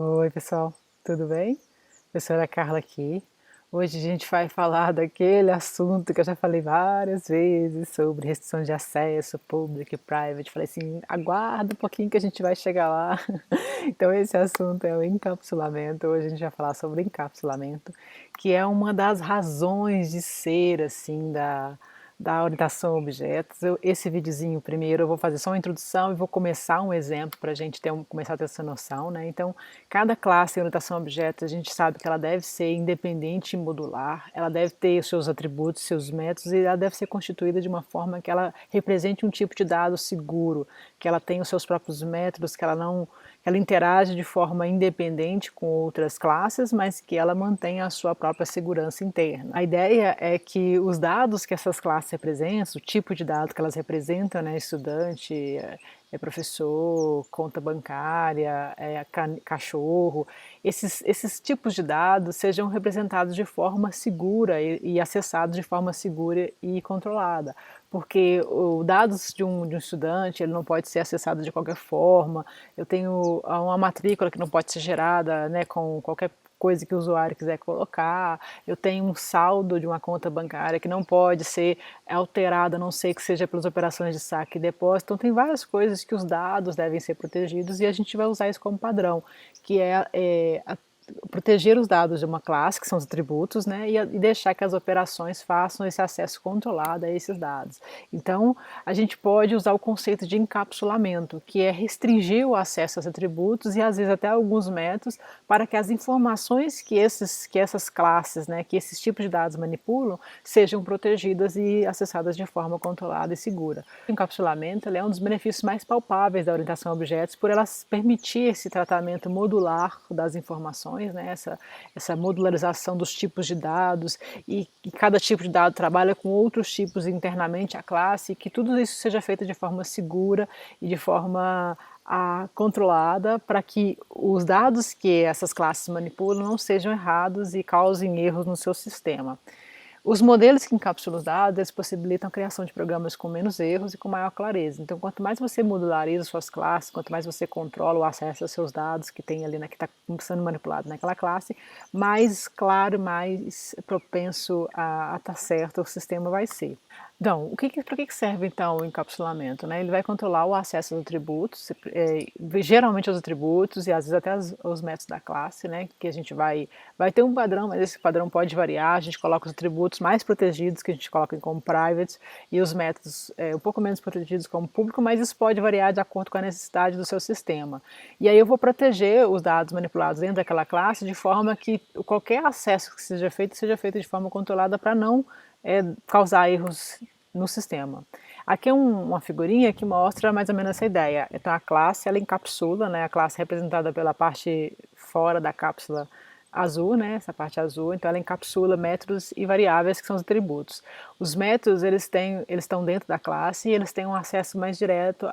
Oi, pessoal, tudo bem? Professora Carla aqui. Hoje a gente vai falar daquele assunto que eu já falei várias vezes sobre restrição de acesso, public e private. Falei assim, aguarda um pouquinho que a gente vai chegar lá. Então esse assunto é o encapsulamento. Hoje a gente vai falar sobre encapsulamento, que é uma das razões de ser assim da orientação a objetos. Esse videozinho primeiro eu vou fazer só uma introdução e vou começar um exemplo para a gente começar a ter essa noção, né? Então, cada classe em orientação a objetos, a gente sabe que ela deve ser independente e modular, ela deve ter os seus atributos, seus métodos, e ela deve ser constituída de uma forma que ela represente um tipo de dado seguro, que ela tenha os seus próprios métodos, que ela interage de forma independente com outras classes, mas que ela mantenha a sua própria segurança interna. A ideia é que os dados que essas classes representam, o tipo de dado que elas representam, né, estudante, professor, conta bancária, cachorro, esses tipos de dados sejam representados de forma segura e acessados de forma segura e controlada, porque os dados de um estudante ele não pode ser acessado de qualquer forma. Eu tenho uma matrícula que não pode ser gerada, né, com qualquer coisa que o usuário quiser colocar. Eu tenho um saldo de uma conta bancária que não pode ser alterado, a não ser que seja pelas operações de saque e depósito. Então tem várias coisas que os dados devem ser protegidos e a gente vai usar isso como padrão, que é proteger os dados de uma classe, que são os atributos, né, e deixar que as operações façam esse acesso controlado a esses dados. Então, a gente pode usar o conceito de encapsulamento, que é restringir o acesso aos atributos e às vezes até alguns métodos para que as informações que essas classes, né, que esses tipos de dados manipulam, sejam protegidas e acessadas de forma controlada e segura. O encapsulamento é um dos benefícios mais palpáveis da orientação a objetos por elas permitir esse tratamento modular das informações, né, essa modularização dos tipos de dados e cada tipo de dado trabalha com outros tipos internamente à classe, e que tudo isso seja feito de forma segura e de forma controlada para que os dados que essas classes manipulam não sejam errados e causem erros no seu sistema. Os modelos que encapsulam os dados, eles possibilitam a criação de programas com menos erros e com maior clareza. Então, quanto mais você modulariza suas classes, quanto mais você controla o acesso aos seus dados que tem ali, que está sendo manipulado naquela classe, mais claro, mais propenso a estar certo o sistema vai ser. Então, para que serve então o encapsulamento, né? Ele vai controlar o acesso aos atributos, geralmente aos atributos e às vezes até os métodos da classe, né? Que a gente vai ter um padrão, mas esse padrão pode variar. A gente coloca os atributos mais protegidos, que a gente coloca como private, e os métodos um pouco menos protegidos como público, mas isso pode variar de acordo com a necessidade do seu sistema. E aí eu vou proteger os dados manipulados dentro daquela classe de forma que qualquer acesso que seja feito de forma controlada para não causar erros no sistema. Aqui é uma figurinha que mostra mais ou menos essa ideia. Então a classe ela encapsula, né, a classe representada pela parte fora da cápsula azul, né, essa parte azul, então ela encapsula métodos e variáveis que são os atributos. Os métodos eles estão dentro da classe e eles têm um acesso mais direto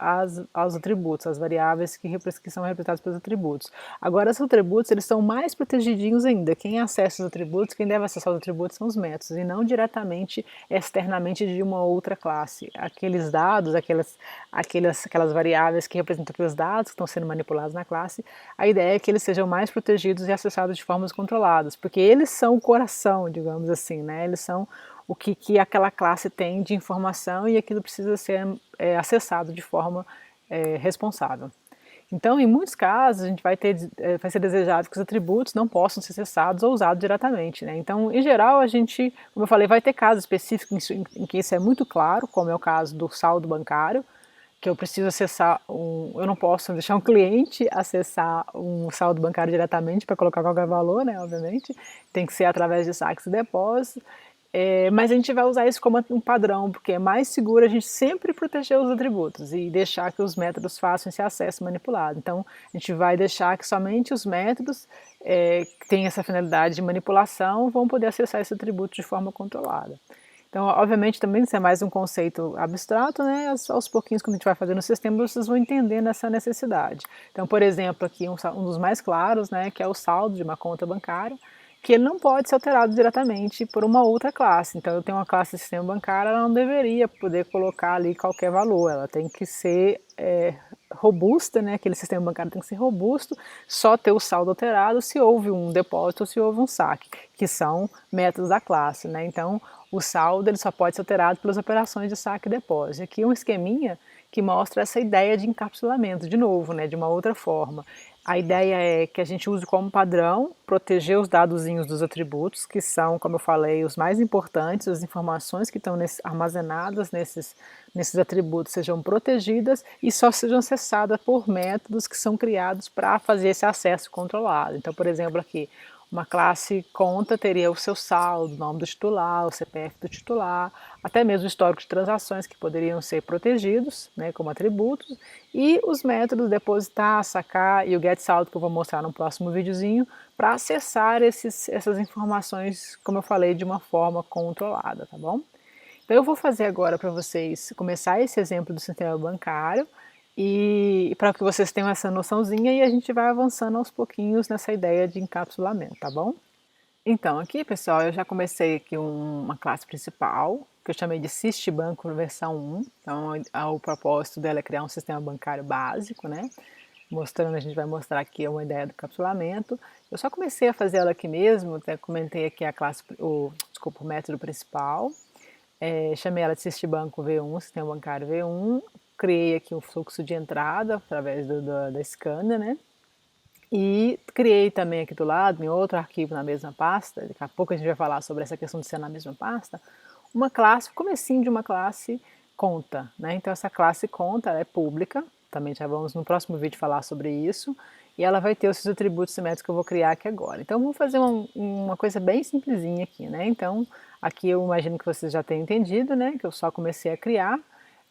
aos atributos, às variáveis que são representadas pelos atributos. Agora, os atributos eles estão mais protegidinhos ainda. Quem acessa os atributos, quem deve acessar os atributos são os métodos e não diretamente, externamente de uma outra classe. Aqueles dados, aquelas variáveis que representam aqueles dados que estão sendo manipulados na classe, a ideia é que eles sejam mais protegidos e acessados de formas controladas, porque eles são o coração, digamos assim, né? Eles são o que aquela classe tem de informação e aquilo precisa ser acessado de forma responsável. Então, em muitos casos, a gente vai ser desejado que os atributos não possam ser acessados ou usados diretamente, né? Então, em geral, a gente, como eu falei, vai ter casos específicos em que isso é muito claro, como é o caso do saldo bancário, que eu preciso acessar eu não posso deixar um cliente acessar um saldo bancário diretamente para colocar qualquer valor, né, obviamente, tem que ser através de saques e depósitos, mas a gente vai usar isso como um padrão, porque é mais seguro a gente sempre proteger os atributos e deixar que os métodos façam esse acesso manipulado. Então, a gente vai deixar que somente os métodos que têm essa finalidade de manipulação vão poder acessar esse atributo de forma controlada. Então, obviamente, também isso é mais um conceito abstrato, né? Aos pouquinhos, quando a gente vai fazendo o sistema, vocês vão entendendo essa necessidade. Então, por exemplo, aqui um dos mais claros, né, que é o saldo de uma conta bancária, que ele não pode ser alterado diretamente por uma outra classe. Então eu tenho uma classe de sistema bancário, ela não deveria poder colocar ali qualquer valor, ela tem que ser robusta, né? Aquele sistema bancário tem que ser robusto, só ter o saldo alterado se houve um depósito ou se houve um saque, que são métodos da classe, né? Então o saldo ele só pode ser alterado pelas operações de saque e depósito. Aqui é um esqueminha que mostra essa ideia de encapsulamento, de novo, né, de uma outra forma. A ideia é que a gente use como padrão proteger os dadozinhos dos atributos, que são, como eu falei, os mais importantes, as informações que estão armazenadas nesses atributos sejam protegidas e só sejam acessadas por métodos que são criados para fazer esse acesso controlado. Então, por exemplo, aqui, uma classe conta teria o seu saldo, o nome do titular, o CPF do titular, até mesmo o histórico de transações que poderiam ser protegidos, né, como atributos, e os métodos depositar, sacar e o getSaldo que eu vou mostrar no próximo videozinho para acessar essas informações, como eu falei, de uma forma controlada, tá bom? Então eu vou fazer agora para vocês começar esse exemplo do sistema bancário e para que vocês tenham essa noçãozinha e a gente vai avançando aos pouquinhos nessa ideia de encapsulamento, tá bom? Então aqui, pessoal, eu já comecei aqui uma classe principal, que eu chamei de SysTBanco versão 1. Então o propósito dela é criar um sistema bancário básico, né? Mostrando, a gente vai mostrar aqui uma ideia do encapsulamento. Eu só comecei a fazer ela aqui mesmo, até comentei aqui a classe, desculpa, o método principal. Chamei ela de SysTBanco V1, sistema bancário V1, criei aqui um fluxo de entrada através da scanner, né? E criei também aqui do lado, em outro arquivo na mesma pasta, daqui a pouco a gente vai falar sobre essa questão de ser na mesma pasta, uma classe, comecinho de uma classe conta, né? Então essa classe conta é pública, também já vamos no próximo vídeo falar sobre isso, e ela vai ter esses atributos simétricos que eu vou criar aqui agora. Então vamos fazer uma coisa bem simplesinha aqui, né? Então aqui eu imagino que vocês já tenham entendido, né? Que eu só comecei a criar.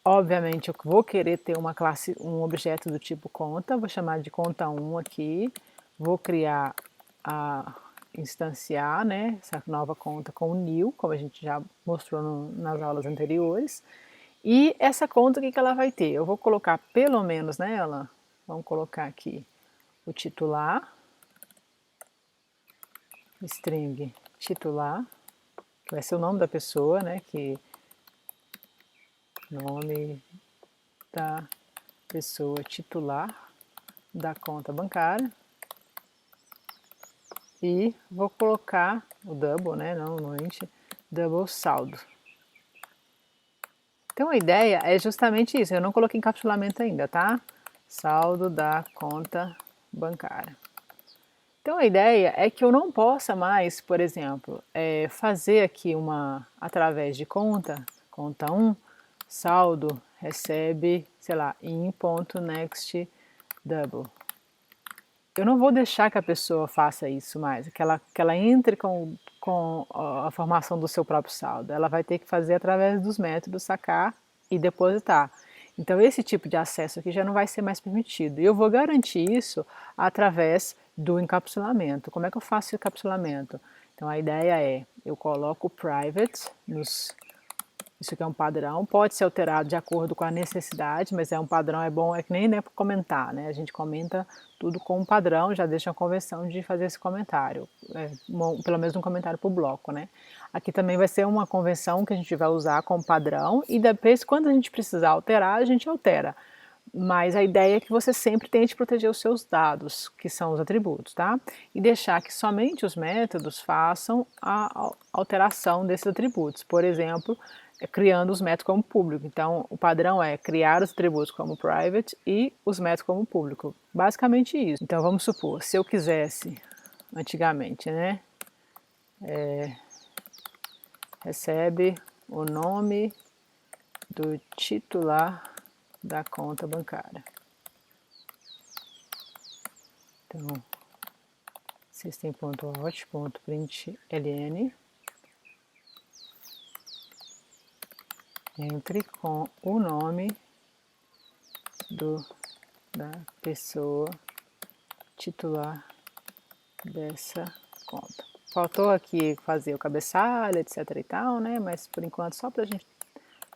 Obviamente eu vou querer ter uma classe, um objeto do tipo conta, vou chamar de conta 1 aqui, vou criar instanciar, né, essa nova conta com o new, como a gente já mostrou nas aulas anteriores. E essa conta, o que ela vai ter? Eu vou colocar pelo menos nela, vamos colocar aqui o titular, string titular, que vai ser o nome da pessoa, né, nome da pessoa titular da conta bancária. E vou colocar o double, né, normalmente double saldo. Então a ideia é justamente isso, eu não coloquei encapsulamento ainda, tá? Saldo da conta bancária. Então a ideia é que eu não possa mais, por exemplo, fazer aqui através de conta 1, saldo recebe, sei lá, in.next double. Eu não vou deixar que a pessoa faça isso mais, que ela entre com a formação do seu próprio saldo. Ela vai ter que fazer através dos métodos sacar e depositar. Então esse tipo de acesso aqui já não vai ser mais permitido. E eu vou garantir isso através do encapsulamento. Como é que eu faço o encapsulamento? Então a ideia é, eu coloco o private isso aqui é um padrão, pode ser alterado de acordo com a necessidade, mas é um padrão, é bom, é que nem para comentar, né? A gente comenta tudo com um padrão, já deixa a convenção de fazer esse comentário, pelo menos um comentário por bloco, né? Aqui também vai ser uma convenção que a gente vai usar como padrão e depois, quando a gente precisar alterar, a gente altera. Mas a ideia é que você sempre tente proteger os seus dados, que são os atributos, tá? E deixar que somente os métodos façam a alteração desses atributos. Por exemplo, criando os métodos como público. Então, o padrão é criar os atributos como private e os métodos como público. Basicamente isso. Então, vamos supor, se eu quisesse, antigamente, né? Recebe o nome do titular da conta bancária. Então, system.out.println entre com o nome da pessoa titular dessa conta. Faltou aqui fazer o cabeçalho, etc e tal, né? Mas por enquanto só para a gente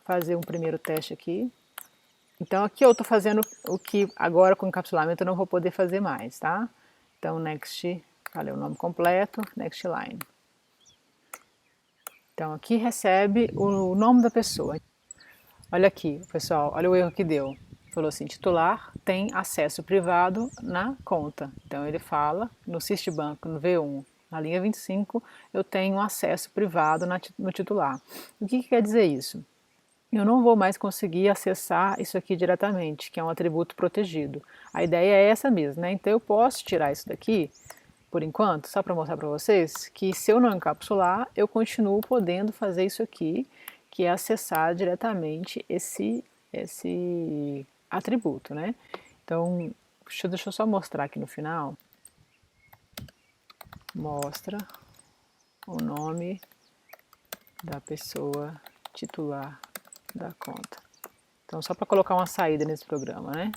fazer um primeiro teste aqui. Então aqui eu estou fazendo o que agora com encapsulamento eu não vou poder fazer mais, tá? Então next Falei o nome completo, next line. Então aqui recebe o nome da pessoa. Olha aqui, pessoal, olha o erro que deu. Falou assim, titular tem acesso privado na conta. Então ele fala no Citibank, no V1, na linha 25, eu tenho acesso privado no titular. O que quer dizer isso? Eu não vou mais conseguir acessar isso aqui diretamente, que é um atributo protegido. A ideia é essa mesmo, né? Então eu posso tirar isso daqui, por enquanto, só para mostrar para vocês, que se eu não encapsular, eu continuo podendo fazer isso aqui, que é acessar diretamente esse atributo, né? Então, deixa eu só mostrar aqui no final. Mostra o nome da pessoa titular da conta. Então, só para colocar uma saída nesse programa, né?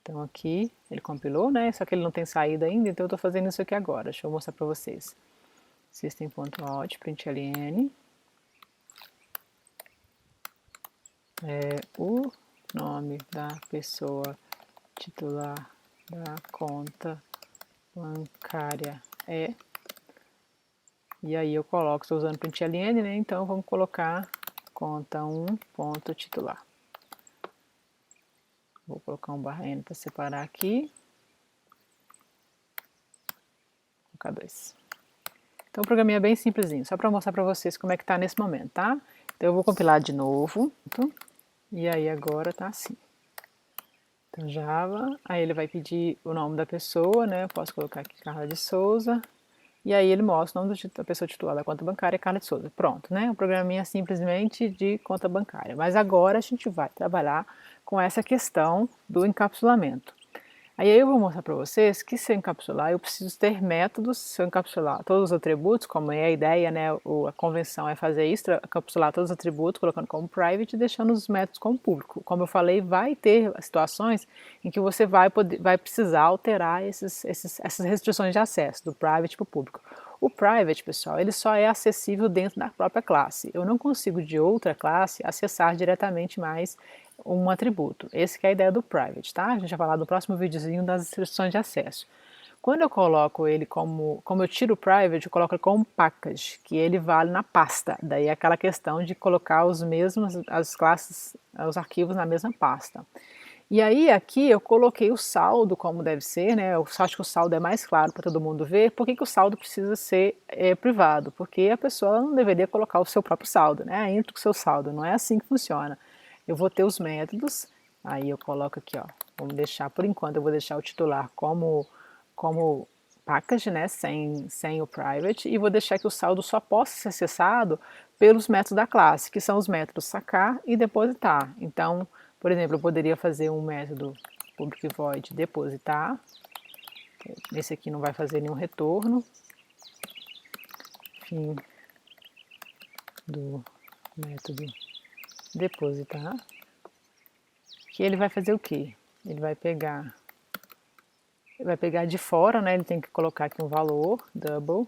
Então aqui ele compilou, né? Só que ele não tem saída ainda, então eu estou fazendo isso aqui agora. Deixa eu mostrar para vocês. System.out, println. O nome da pessoa titular da conta bancária é. E aí eu coloco, estou usando println, né? Então vamos colocar conta 1.titular. Vou colocar um barra N para separar aqui. Vou colocar 2. Então o programinha é bem simplesinho, só para mostrar para vocês como é que está nesse momento, tá? Então eu vou compilar de novo, e aí agora tá assim. Então Java, aí ele vai pedir o nome da pessoa, né? Eu posso colocar aqui Carla de Souza, e aí ele mostra o nome da pessoa titular da conta bancária, Carla de Souza. Pronto, né? Um programinha simplesmente de conta bancária. Mas agora a gente vai trabalhar com essa questão do encapsulamento. Aí eu vou mostrar para vocês que se eu encapsular, eu preciso ter métodos, se eu encapsular todos os atributos, como é a ideia, né, a convenção é fazer isso, encapsular todos os atributos, colocando como private e deixando os métodos como público. Como eu falei, vai ter situações em que você vai precisar alterar essas restrições de acesso, do private para o público. O private, pessoal, ele só é acessível dentro da própria classe. Eu não consigo de outra classe acessar diretamente mais um atributo. Essa que é a ideia do private, tá? A gente vai falar no próximo videozinho das restrições de acesso. Quando eu coloco ele como eu tiro o private, eu coloco ele como package, que ele vale na pasta. Daí é aquela questão de colocar as classes, os arquivos na mesma pasta. E aí aqui eu coloquei o saldo como deve ser, né? Eu acho que o saldo é mais claro para todo mundo ver. Por que o saldo precisa ser privado? Porque a pessoa não deveria colocar o seu próprio saldo, né? Entra com o seu saldo, não é assim que funciona. Eu vou ter os métodos, aí eu coloco aqui, ó, vamos deixar, por enquanto eu vou deixar o titular como package, né, sem o private, e vou deixar que o saldo só possa ser acessado pelos métodos da classe, que são os métodos sacar e depositar. Então, por exemplo, eu poderia fazer um método public void depositar, esse aqui não vai fazer nenhum retorno, fim do método depositar, que ele vai fazer o quê? Ele vai pegar de fora, né? Ele tem que colocar aqui um valor, double,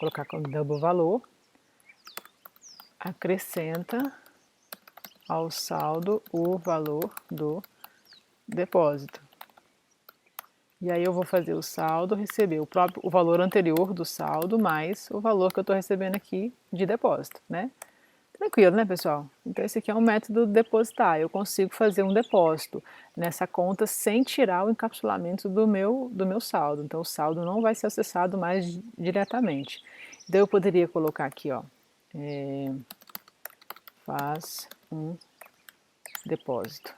colocar como double valor, acrescenta ao saldo o valor do depósito. E aí eu vou fazer o saldo, receber o valor anterior do saldo mais o valor que eu estou recebendo aqui de depósito, né? Tranquilo, né, pessoal? Então esse aqui é um método depositar. Eu consigo fazer um depósito nessa conta sem tirar o encapsulamento do meu saldo. Então o saldo não vai ser acessado mais diretamente. Então eu poderia colocar aqui, ó, faz um depósito.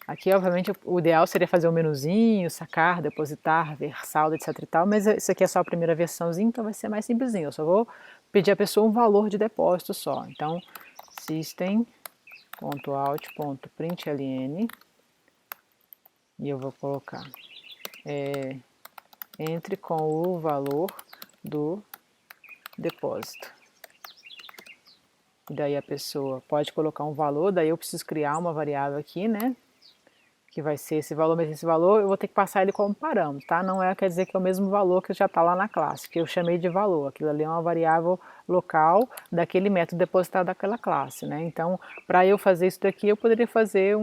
Aqui, obviamente, o ideal seria fazer um menuzinho, sacar, depositar, ver saldo, etc e tal, mas isso aqui é só a primeira versãozinha, então vai ser mais simplesinho. Eu só vou pedir à pessoa um valor de depósito só. Então, system.out.println e eu vou colocar entre com o valor do depósito. E daí a pessoa pode colocar um valor, daí eu preciso criar uma variável aqui, né? Que vai ser esse valor, mas esse valor eu vou ter que passar ele como parâmetro, tá? Não quer dizer que é o mesmo valor que já está lá na classe, que eu chamei de valor. Aquilo ali é uma variável local daquele método depositado daquela classe, né? Então, para eu fazer isso daqui, eu poderia fazer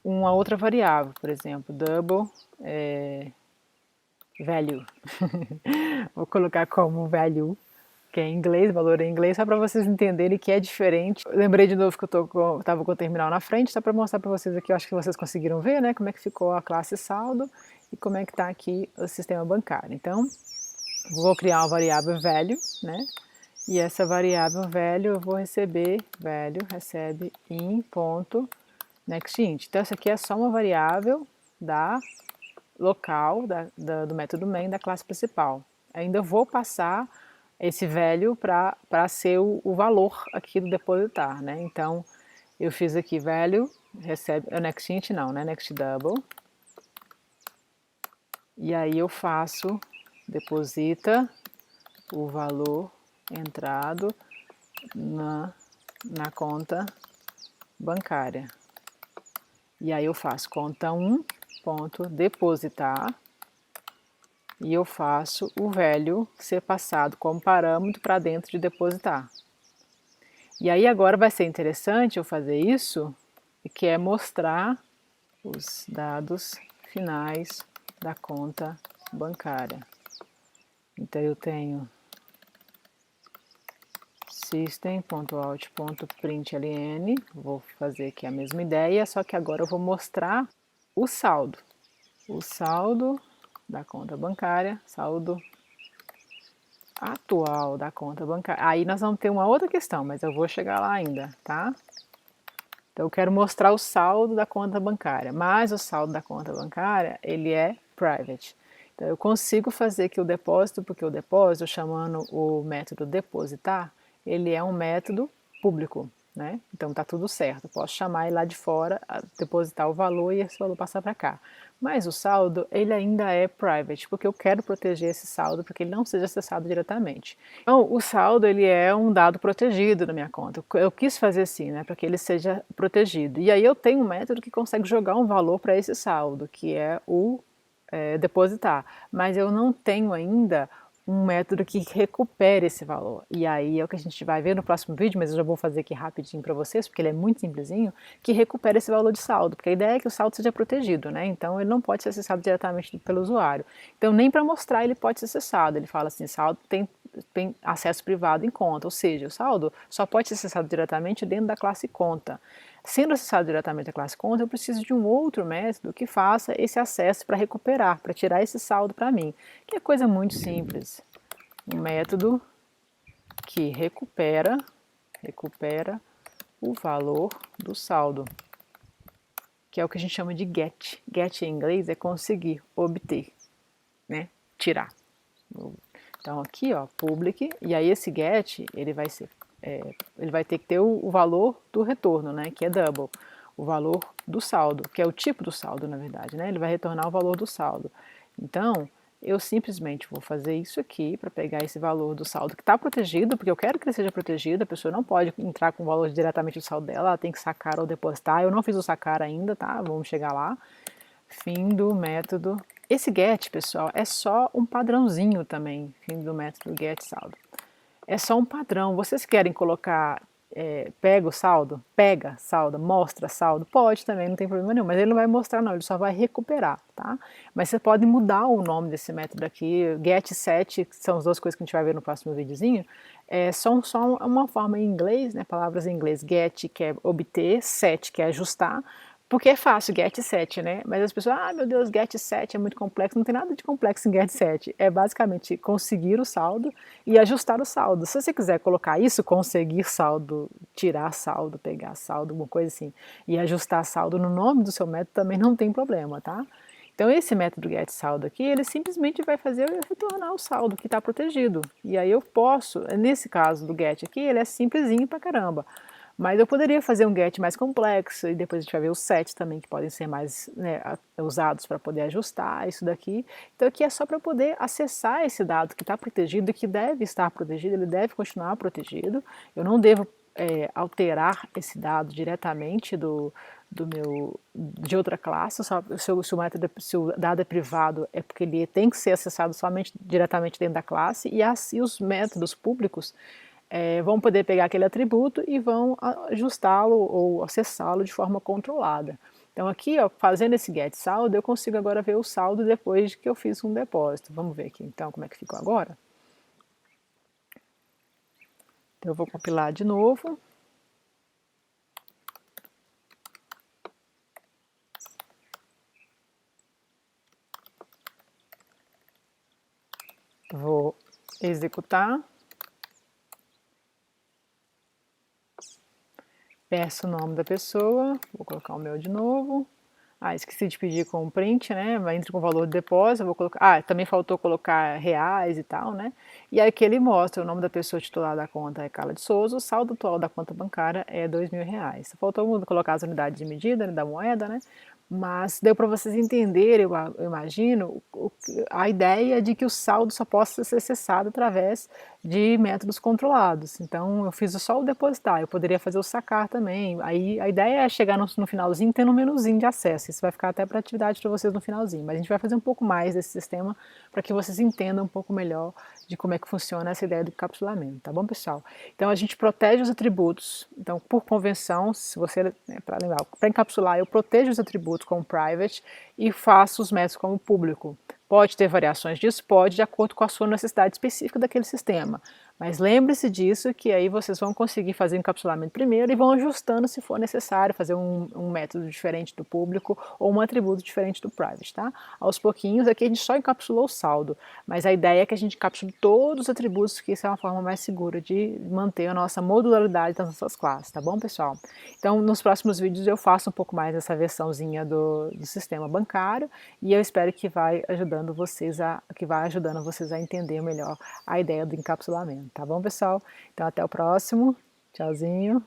uma outra variável, por exemplo, double value. Vou colocar como value, que é em inglês, valor em inglês, só para vocês entenderem que é diferente. Eu lembrei de novo que eu estava com o terminal na frente, só para mostrar para vocês aqui, eu acho que vocês conseguiram ver, né, como é que ficou a classe saldo e como é que está aqui o sistema bancário. Então, vou criar uma variável value, né, e essa variável value eu vou receber, value recebe in ponto nextInt. Então, essa aqui é só uma variável da local do método main da classe principal. Ainda vou passar esse value para ser o valor aqui do depositar, né? Então, eu fiz aqui value, recebe, nextInt não, né? nextDouble. E aí eu faço, deposita o valor entrado na conta bancária. E aí eu faço conta 1, ponto, depositar, e eu faço o value ser passado como parâmetro para dentro de depositar. E aí agora vai ser interessante eu fazer isso, que é mostrar os dados finais da conta bancária. Então eu tenho system.out.println, vou fazer aqui a mesma ideia, só que agora eu vou mostrar o saldo. O saldo da conta bancária, saldo atual da conta bancária. Aí nós vamos ter uma outra questão, mas eu vou chegar lá ainda, tá? Então eu quero mostrar o saldo da conta bancária, mas o saldo da conta bancária, ele é private. Então eu consigo fazer aqui o depósito, porque o depósito, chamando o método depositar, ele é um método público, né? Então tá tudo certo, eu posso chamar ele lá de fora, depositar o valor e esse valor passar para cá. Mas o saldo, ele ainda é private, porque eu quero proteger esse saldo para que ele não seja acessado diretamente. Então, o saldo, ele é um dado protegido na minha conta. Eu quis fazer assim, né, para que ele seja protegido. E aí eu tenho um método que consegue jogar um valor para esse saldo, que é o depositar. Mas eu não tenho ainda um método que recupere esse valor. E aí é o que a gente vai ver no próximo vídeo, mas eu já vou fazer aqui rapidinho para vocês, porque ele é muito simplesinho, que recupera esse valor de saldo, porque a ideia é que o saldo seja protegido, né? Então ele não pode ser acessado diretamente pelo usuário. Então nem para mostrar ele pode ser acessado. Ele fala assim, saldo tem acesso privado em conta, ou seja, o saldo só pode ser acessado diretamente dentro da classe conta. Sendo acessado diretamente da classe conta, eu preciso de um outro método que faça esse acesso para recuperar, para tirar esse saldo para mim, que é coisa muito simples. Um método que recupera o valor do saldo, que é o que a gente chama de get. Get em inglês é conseguir, obter, né? Tirar. Então aqui, ó, public, e aí esse get, ele vai ter que ter o valor do retorno, né, que é double, o valor do saldo, que é o tipo do saldo, na verdade, né, ele vai retornar o valor do saldo. Então, eu simplesmente vou fazer isso aqui para pegar esse valor do saldo que está protegido, porque eu quero que ele seja protegido, a pessoa não pode entrar com o valor diretamente do saldo dela, ela tem que sacar ou depositar. Eu não fiz o sacar ainda, tá? Vamos chegar lá. Fim do método. Esse get, pessoal, é só um padrãozinho também, fim do método get saldo. É só um padrão. Vocês querem colocar pega o saldo? Pega saldo, mostra saldo? Pode também, não tem problema nenhum, mas ele não vai mostrar não, ele só vai recuperar, tá? Mas você pode mudar o nome desse método aqui, get, set, que são as duas coisas que a gente vai ver no próximo videozinho, são só uma forma em inglês, né, palavras em inglês, get, que é obter, set, que é ajustar, porque é fácil, get set, né? Mas as pessoas, meu Deus, get set é muito complexo. Não tem nada de complexo em get set. É basicamente conseguir o saldo e ajustar o saldo. Se você quiser colocar isso, conseguir saldo, tirar saldo, pegar saldo, alguma coisa assim, e ajustar saldo no nome do seu método também não tem problema, tá? Então esse método get saldo aqui, ele simplesmente vai fazer eu retornar o saldo que está protegido. E aí eu posso, nesse caso do get aqui, ele é simplesinho pra caramba. Mas eu poderia fazer um get mais complexo, e depois a gente vai ver os sets também, que podem ser mais, né, usados para poder ajustar isso daqui. Então aqui é só para poder acessar esse dado que está protegido e que deve estar protegido, ele deve continuar protegido. Eu não devo alterar esse dado diretamente de outra classe, só, se o dado é privado é porque ele tem que ser acessado somente diretamente dentro da classe, e assim os métodos públicos vão poder pegar aquele atributo e vão ajustá-lo ou acessá-lo de forma controlada. Então aqui, ó, fazendo esse get saldo, eu consigo agora ver o saldo depois que eu fiz um depósito. Vamos ver aqui então como é que ficou agora. Então eu vou compilar de novo. Vou executar. Peço o nome da pessoa, vou colocar o meu de novo. Ah, esqueci de pedir com print, né? Entre com o valor de depósito, eu vou colocar. Ah, também faltou colocar reais e tal, né? E aí aqui ele mostra o nome da pessoa titular da conta é Carla de Souza, o saldo atual da conta bancária é R$ 2.000. Faltou colocar as unidades de medida, né, da moeda, né? Mas deu para vocês entenderem, eu imagino, a ideia de que o saldo só possa ser acessado através de métodos controlados. Então eu fiz só o depositar, eu poderia fazer o sacar também. Aí a ideia é chegar no finalzinho tendo um menuzinho de acesso. Isso vai ficar até para atividade para vocês no finalzinho. Mas a gente vai fazer um pouco mais desse sistema para que vocês entendam um pouco melhor de como é que funciona essa ideia do encapsulamento, tá bom, pessoal? Então a gente protege os atributos. Então, por convenção, se você, né, para lembrar, para encapsular, eu protejo os atributos como private e faço os métodos como público. Pode ter variações disso? Pode, de acordo com a sua necessidade específica daquele sistema. Mas lembre-se disso, que aí vocês vão conseguir fazer o encapsulamento primeiro e vão ajustando se for necessário, fazer um método diferente do público ou um atributo diferente do private, tá? Aos pouquinhos, aqui a gente só encapsulou o saldo, mas a ideia é que a gente encapsule todos os atributos, que isso é uma forma mais segura de manter a nossa modularidade das nossas classes, tá bom, pessoal? Então, nos próximos vídeos eu faço um pouco mais essa versãozinha do sistema bancário e eu espero que vai ajudando vocês a entender melhor a ideia do encapsulamento, tá bom, pessoal? Então até o próximo, tchauzinho.